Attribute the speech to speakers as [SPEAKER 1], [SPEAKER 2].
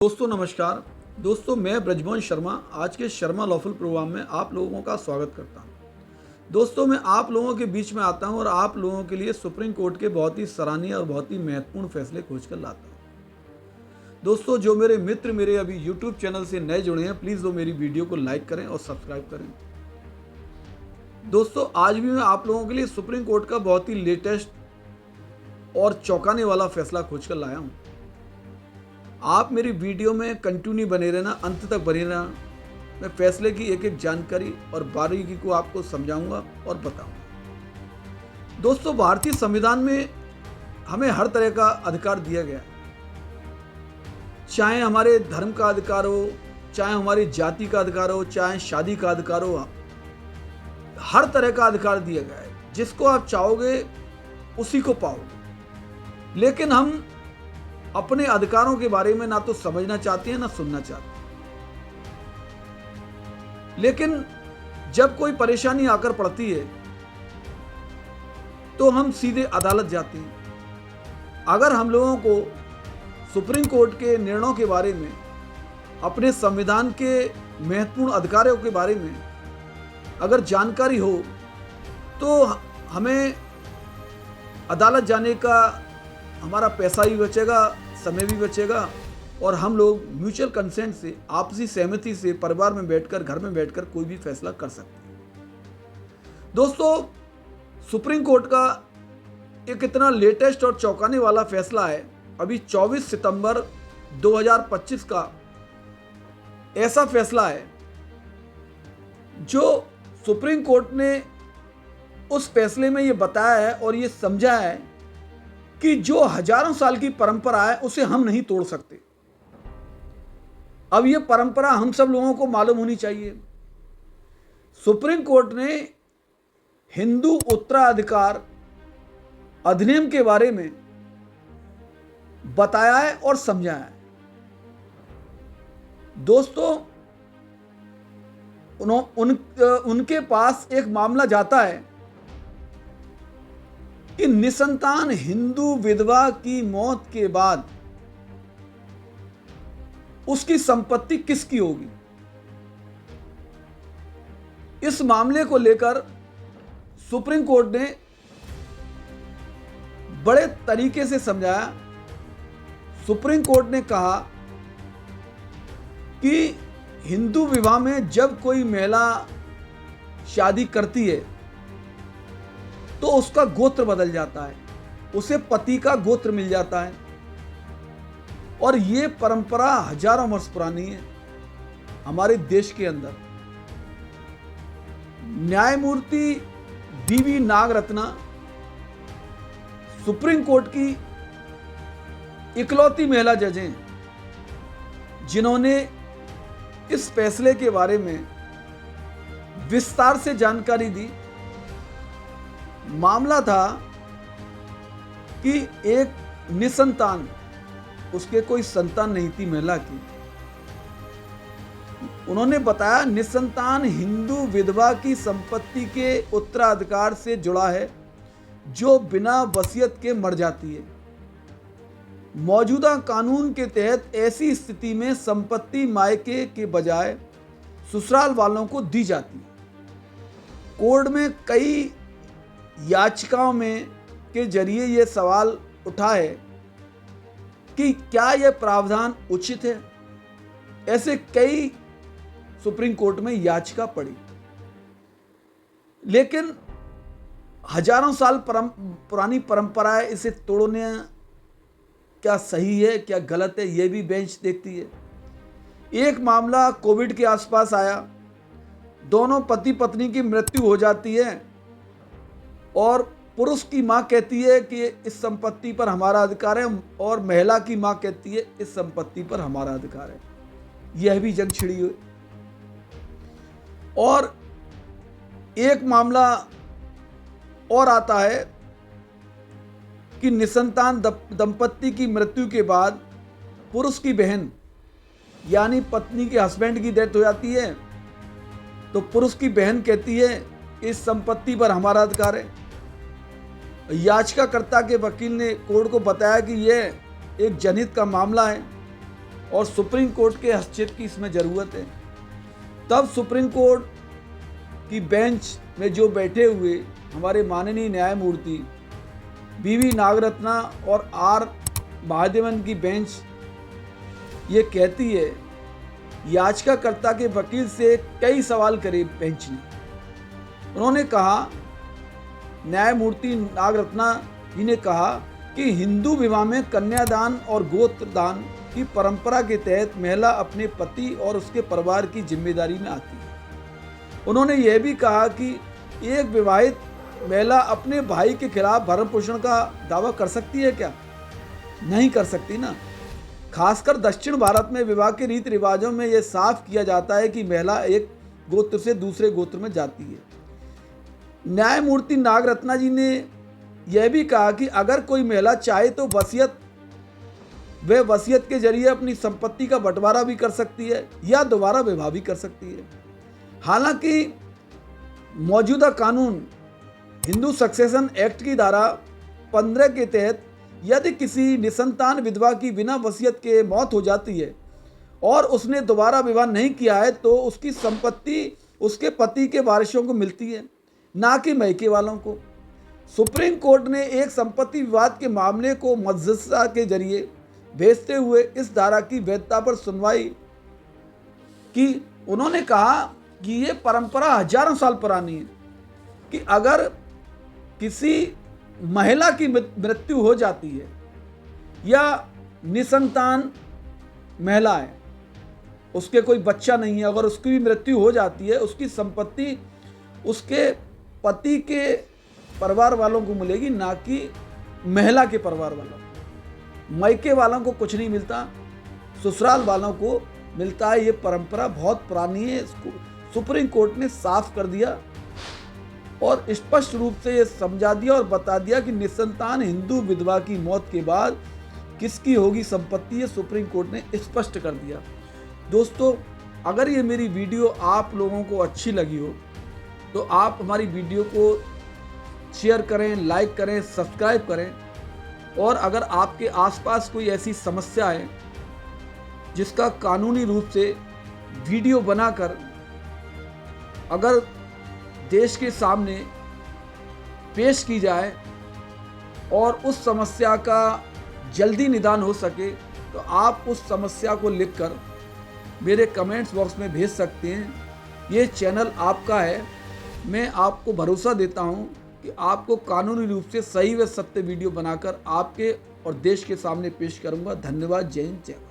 [SPEAKER 1] दोस्तों नमस्कार। दोस्तों मैं ब्रजमोहन शर्मा आज के शर्मा लॉफुल प्रोग्राम में आप लोगों का स्वागत करता हूं। दोस्तों मैं आप लोगों के बीच में आता हूं और आप लोगों के लिए सुप्रीम कोर्ट के बहुत ही सराहनीय और बहुत ही महत्वपूर्ण फैसले खोज कर लाता हूं। दोस्तों जो मेरे मित्र मेरे अभी यूट्यूब चैनल से नए जुड़े हैं, प्लीज़ वो मेरी वीडियो को लाइक करें और सब्सक्राइब करें। दोस्तों आज भी मैं आप लोगों के लिए सुप्रीम कोर्ट का बहुत ही लेटेस्ट और चौंकाने वाला फैसला खोज कर लाया हूं। आप मेरी वीडियो में कंटिन्यू बने रहना, अंत तक बने रहना। मैं फैसले की एक एक जानकारी और बारीकी को आपको समझाऊंगा और बताऊंगा। दोस्तों भारतीय संविधान में हमें हर तरह का अधिकार दिया गया है, चाहे हमारे धर्म का अधिकार हो, चाहे हमारी जाति का अधिकार हो, चाहे शादी का अधिकार हो, हर तरह का अधिकार दिया गया है। जिसको आप चाहोगे उसी को पाओगे। लेकिन हम अपने अधिकारों के बारे में ना तो समझना चाहते हैं ना सुनना चाहते हैं। लेकिन जब कोई परेशानी आकर पड़ती है तो हम सीधे अदालत जाते हैं। अगर हम लोगों को सुप्रीम कोर्ट के निर्णयों के बारे में, अपने संविधान के महत्वपूर्ण अधिकारों के बारे में अगर जानकारी हो तो हमें अदालत जाने का हमारा पैसा भी बचेगा, समय भी बचेगा और हम लोग म्यूचुअल कंसेंट से, आपसी सहमति से परिवार में बैठकर, घर में बैठकर कोई भी फैसला कर सकते हैं। दोस्तों सुप्रीम कोर्ट का एक इतना लेटेस्ट और चौंकाने वाला फैसला है, अभी 24 सितंबर 2025 का ऐसा फैसला है जो सुप्रीम कोर्ट ने उस फैसले में ये बताया है और ये समझा है कि जो हजारों साल की परंपरा है उसे हम नहीं तोड़ सकते। अब ये परंपरा हम सब लोगों को मालूम होनी चाहिए। सुप्रीम कोर्ट ने हिंदू उत्तराधिकार अधिनियम के बारे में बताया है और समझाया है। दोस्तों उनके पास एक मामला जाता है कि निसंतान हिंदू विधवा की मौत के बाद उसकी संपत्ति किसकी होगी। इस मामले को लेकर सुप्रीम कोर्ट ने बड़े तरीके से समझाया। सुप्रीम कोर्ट ने कहा कि हिंदू विवाह में जब कोई महिला शादी करती है तो उसका गोत्र बदल जाता है, उसे पति का गोत्र मिल जाता है और ये परंपरा हजारों वर्ष पुरानी है हमारे देश के अंदर। न्यायमूर्ति डी.वी. नागरत्ना सुप्रीम कोर्ट की इकलौती महिला जज हैं जिन्होंने इस फैसले के बारे में विस्तार से जानकारी दी। मामला था कि एक निसंतान, उसके कोई संतान नहीं थी महिला की। उन्होंने बताया निसंतान हिंदू विधवा की संपत्ति के उत्तराधिकार से जुड़ा है जो बिना वसीयत के मर जाती है। मौजूदा कानून के तहत ऐसी स्थिति में संपत्ति मायके के बजाय ससुराल वालों को दी जाती है। कोर्ट में कई याचिकाओं में के जरिए यह सवाल उठा है कि क्या यह प्रावधान उचित है। ऐसे कई सुप्रीम कोर्ट में याचिका पड़ी, लेकिन हजारों साल पुरानी परंपरा है, इसे तोड़ने क्या सही है क्या गलत है, यह भी बेंच देखती है। एक मामला कोविड के आसपास आया, दोनों पति पत्नी की मृत्यु हो जाती है और पुरुष की मां कहती है कि इस संपत्ति पर हमारा अधिकार है और महिला की मां कहती है इस संपत्ति पर हमारा अधिकार है। यह भी जंग छिड़ी हुई। और एक मामला और आता है कि निसंतान दंपत्ति की मृत्यु के बाद पुरुष की बहन यानी पत्नी के हस्बैंड की डेथ हो जाती है तो पुरुष की बहन कहती है इस संपत्ति पर हमारा अधिकार है। याचिकाकर्ता के वकील ने कोर्ट को बताया कि यह एक जनहित का मामला है और सुप्रीम कोर्ट के हस्तक्षेप की इसमें ज़रूरत है। तब सुप्रीम कोर्ट की बेंच में जो बैठे हुए हमारे माननीय न्यायमूर्ति बीवी नागरत्ना और आर महादेवन की बेंच ये कहती है, याचिकाकर्ता के वकील से कई सवाल करे बेंच ने। उन्होंने कहा, न्यायमूर्ति नागरत्ना जी ने कहा कि हिंदू विवाह में कन्यादान और गोत्रदान की परंपरा के तहत महिला अपने पति और उसके परिवार की जिम्मेदारी में आती है। उन्होंने यह भी कहा कि एक विवाहित महिला अपने भाई के खिलाफ भरण पोषण का दावा कर सकती है क्या? नहीं कर सकती ना। खासकर दक्षिण भारत में विवाह के रीति रिवाजों में यह साफ किया जाता है कि महिला एक गोत्र से दूसरे गोत्र में जाती है। न्यायमूर्ति नागरत्ना जी ने यह भी कहा कि अगर कोई महिला चाहे तो वह वसीयत के जरिए अपनी संपत्ति का बंटवारा भी कर सकती है या दोबारा विवाह भी कर सकती है। हालांकि मौजूदा कानून हिंदू सक्सेशन एक्ट की धारा 15 के तहत यदि किसी निसंतान विधवा की बिना वसीयत के मौत हो जाती है और उसने दोबारा विवाह नहीं किया है तो उसकी संपत्ति उसके पति के वारिसों को मिलती है, ना कि मायके वालों को। सुप्रीम कोर्ट ने एक संपत्ति विवाद के मामले को मध्यस्थता के जरिए भेजते हुए इस धारा की वैधता पर सुनवाई की। उन्होंने कहा कि ये परंपरा हजारों साल पुरानी है कि अगर किसी महिला की मृत्यु हो जाती है या निसंतान महिला है, उसके कोई बच्चा नहीं है, अगर उसकी भी मृत्यु हो जाती है, उसकी संपत्ति उसके पति के परिवार वालों को मिलेगी, ना कि महिला के परिवार वालों को। मायके वालों को कुछ नहीं मिलता, ससुराल वालों को मिलता है। ये परंपरा बहुत पुरानी है। इसको सुप्रीम कोर्ट ने साफ कर दिया और स्पष्ट रूप से ये समझा दिया और बता दिया कि निसंतान हिंदू विधवा की मौत के बाद किसकी होगी संपत्ति, ये सुप्रीम कोर्ट ने स्पष्ट कर दिया। दोस्तों, अगर ये मेरी वीडियो आप लोगों को अच्छी लगी हो तो आप हमारी वीडियो को शेयर करें, लाइक करें, सब्सक्राइब करें। और अगर आपके आसपास कोई ऐसी समस्या है जिसका कानूनी रूप से वीडियो बनाकर अगर देश के सामने पेश की जाए और उस समस्या का जल्दी निदान हो सके, तो आप उस समस्या को लिखकर मेरे कमेंट्स बॉक्स में भेज सकते हैं। ये चैनल आपका है। मैं आपको भरोसा देता हूं कि आपको कानूनी रूप से सही व सत्य वीडियो बनाकर आपके और देश के सामने पेश करूंगा। धन्यवाद। जय हिंद, जय भारत।